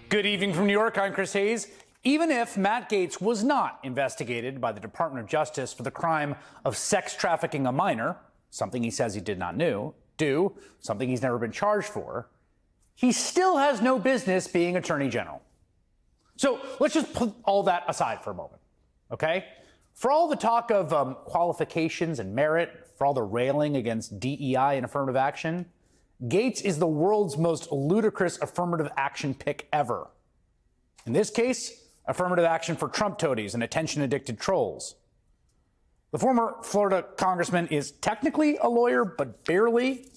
Good evening from New York. I'm Chris Hayes. Even if Matt Gaetz was not investigated by the Department of Justice for the crime of sex trafficking a minor, something he says he did not do, something he's never been charged for, he still has no business being Attorney General. So let's just put all that aside for a moment, okay? For all the talk of qualifications and merit, for all the railing against DEI and affirmative action, Gaetz is the world's most ludicrous affirmative action pick ever. In this case, affirmative action for Trump toadies and attention-addicted trolls. The former Florida congressman is technically a lawyer, but barely.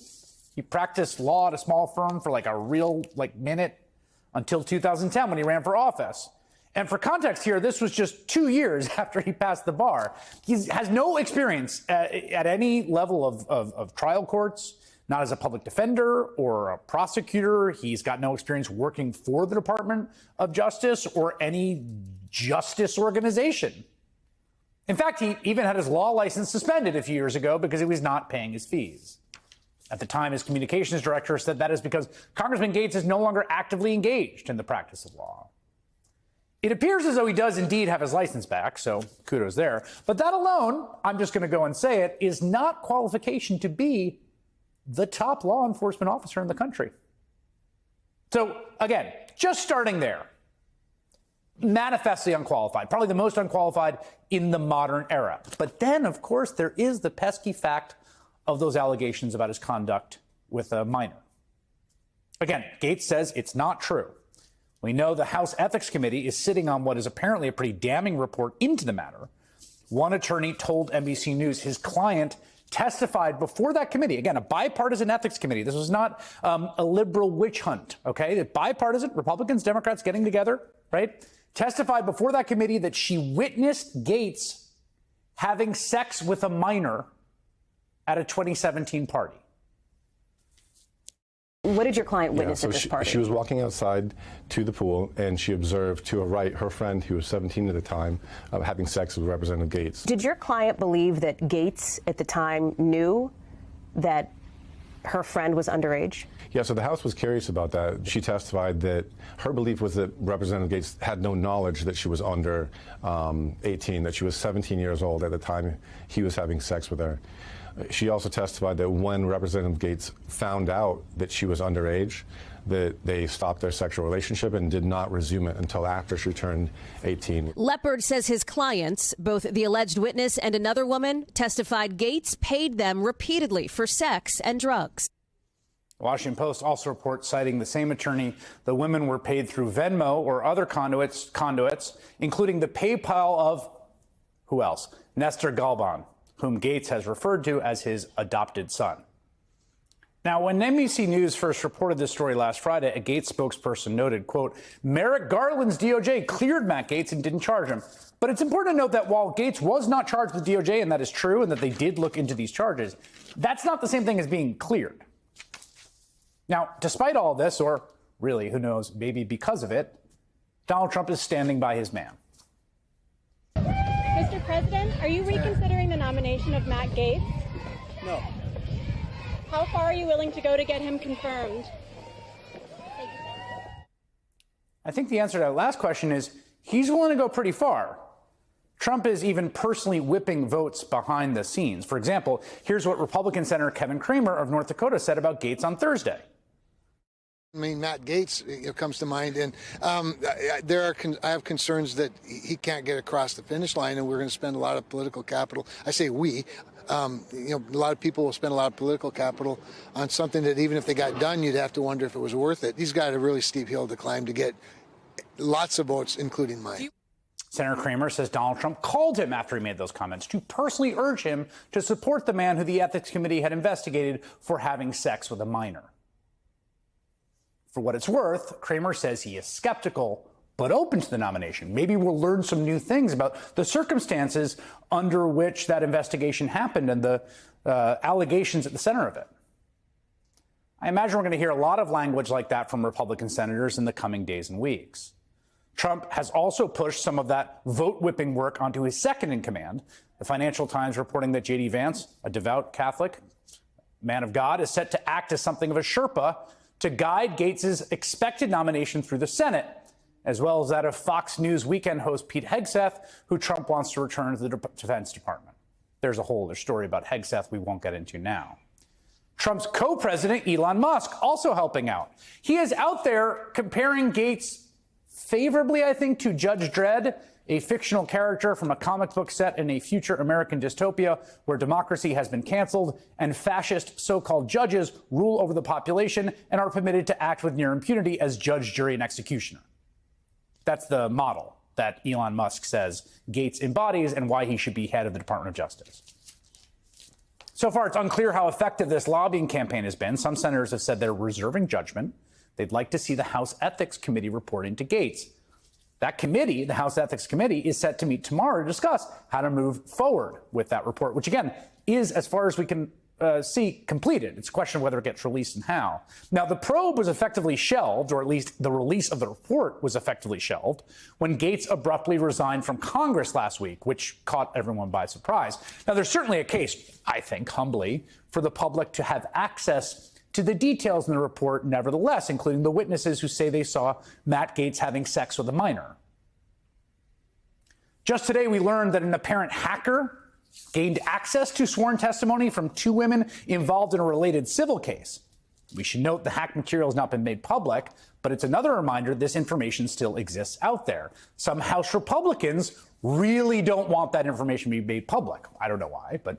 He practiced law at a small firm for a real minute until 2010 when he ran for office. And for context here, this was just 2 years after he passed the bar. He has no experience at any level of trial courts, not as a public defender or a prosecutor. He's got no experience working for the Department of Justice or any justice organization. In fact, he even had his law license suspended a few years ago because he was not paying his fees. At the time, his communications director said that is because Congressman Gaetz is no longer actively engaged in the practice of law. It appears as though he does indeed have his license back, so kudos there. But that alone, I'm just going to go and say it, is not qualification to be the top law enforcement officer in the country. So again, just starting there, manifestly unqualified, probably the most unqualified in the modern era. But then, of course, there is the pesky fact of those allegations about his conduct with a minor. Again, Gaetz says it's not true. We know the House Ethics Committee is sitting on what is apparently a pretty damning report into the matter. One attorney told NBC News his client testified before that committee, again, a bipartisan ethics committee. This was not a liberal witch hunt, okay? Bipartisan, Republicans, Democrats getting together, right? Testified before that committee that she witnessed Gaetz having sex with a minor at a 2017 party. What did your client witness at this party? She was walking outside to the pool, and she observed to her right her friend, who was 17 at the time, having sex with Representative Gaetz. Did your client believe that Gaetz at the time knew that her friend was underage? Yeah, so the House was curious about that. She testified that her belief was that Representative Gaetz had no knowledge that she was under 18, that she was 17 years old at the time he was having sex with her. She also testified that when Representative Gaetz found out that she was underage, that they stopped their sexual relationship and did not resume it until after she turned 18. Leopard says his clients, both the alleged witness and another woman, testified Gaetz paid them repeatedly for sex and drugs. The Washington Post also reports, citing the same attorney, the women were paid through Venmo or other conduits, including the PayPal of, who else? Nestor Galban, whom Gaetz has referred to as his adopted son. Now, when NBC News first reported this story last Friday, a Gaetz spokesperson noted, quote, Merrick Garland's DOJ cleared Matt Gaetz and didn't charge him. But it's important to note that while Gaetz was not charged with DOJ, and that is true, and that they did look into these charges, that's not the same thing as being cleared. Now, despite all this, or really, who knows, maybe because of it, Donald Trump is standing by his man. Mr. President, are you reconsidering the nomination of Matt Gaetz? No. How far are you willing to go to get him confirmed? I think the answer to that last question is he's willing to go pretty far. Trump is even personally whipping votes behind the scenes. For example, here's what Republican Senator Kevin Cramer of North Dakota said about Gaetz on Thursday. I mean, Matt Gaetz comes to mind, and I have concerns that he can't get across the finish line, and we're going to spend a lot of political capital. I say we. A lot of people will spend a lot of political capital on something that even if they got done, you'd have to wonder if it was worth it. He's got a really steep hill to climb to get lots of votes, including mine. Senator Cramer says Donald Trump called him after he made those comments to personally urge him to support the man who the Ethics Committee had investigated for having sex with a minor. For what it's worth, Cramer says he is skeptical but open to the nomination. Maybe we'll learn some new things about the circumstances under which that investigation happened and the allegations at the center of it. I imagine we're going to hear a lot of language like that from Republican senators in the coming days and weeks. Trump has also pushed some of that vote-whipping work onto his second-in-command. The Financial Times reporting that J.D. Vance, a devout Catholic, man of God, is set to act as something of a Sherpa to guide Gates' expected nomination through the Senate, as well as that of Fox News weekend host Pete Hegseth, who Trump wants to return to the Defense Department. There's a whole other story about Hegseth we won't get into now. Trump's co-president, Elon Musk, also helping out. He is out there comparing Gates favorably, I think, to Judge Dredd, a fictional character from a comic book set in a future American dystopia where democracy has been canceled and fascist so-called judges rule over the population and are permitted to act with near impunity as judge, jury, and executioner. That's the model that Elon Musk says Gates embodies and why he should be head of the Department of Justice. So far, it's unclear how effective this lobbying campaign has been. Some senators have said they're reserving judgment. They'd like to see the House Ethics Committee reporting to Gates. That committee, the House Ethics Committee, is set to meet tomorrow to discuss how to move forward with that report, which, again, is, as far as we can see, completed. It's a question of whether it gets released and how. Now, the probe was effectively shelved, or at least the release of the report was effectively shelved, when Gates abruptly resigned from Congress last week, which caught everyone by surprise. Now, there's certainly a case, I think, humbly, for the public to have access to the details in the report, nevertheless, including the witnesses who say they saw Matt Gaetz having sex with a minor. Just today, we learned that an apparent hacker gained access to sworn testimony from two women involved in a related civil case. We should note the hacked material has not been made public, but it's another reminder this information still exists out there. Some House Republicans really don't want that information to be made public. I don't know why, but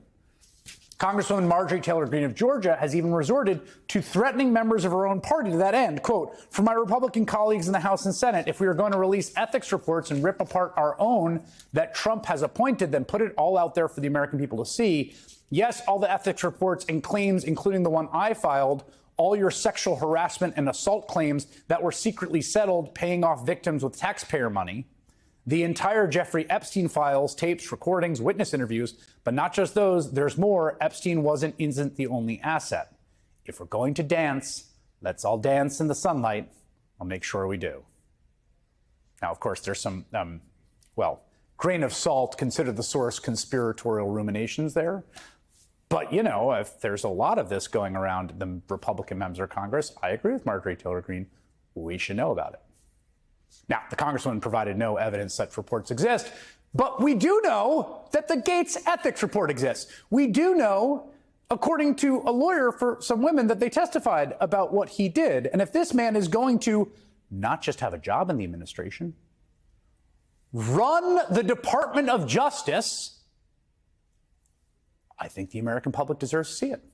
Congresswoman Marjorie Taylor Greene of Georgia has even resorted to threatening members of her own party to that end. Quote, "For my Republican colleagues in the House and Senate, if we are going to release ethics reports and rip apart our own that Trump has appointed, then put it all out there for the American people to see. Yes, all the ethics reports and claims, including the one I filed, all your sexual harassment and assault claims that were secretly settled, paying off victims with taxpayer money. The entire Jeffrey Epstein files, tapes, recordings, witness interviews, but not just those. There's more. Epstein isn't the only asset. If we're going to dance, let's all dance in the sunlight. I'll make sure we do." Now, of course, there's some, grain of salt, consider the source, conspiratorial ruminations there. But, you know, if there's a lot of this going around the Republican members of Congress, I agree with Marjorie Taylor Greene. We should know about it. Now, the Congresswoman provided no evidence such reports exist, but we do know that the Gates ethics report exists. We do know, according to a lawyer for some women, that they testified about what he did. And if this man is going to not just have a job in the administration, run the Department of Justice, I think the American public deserves to see it.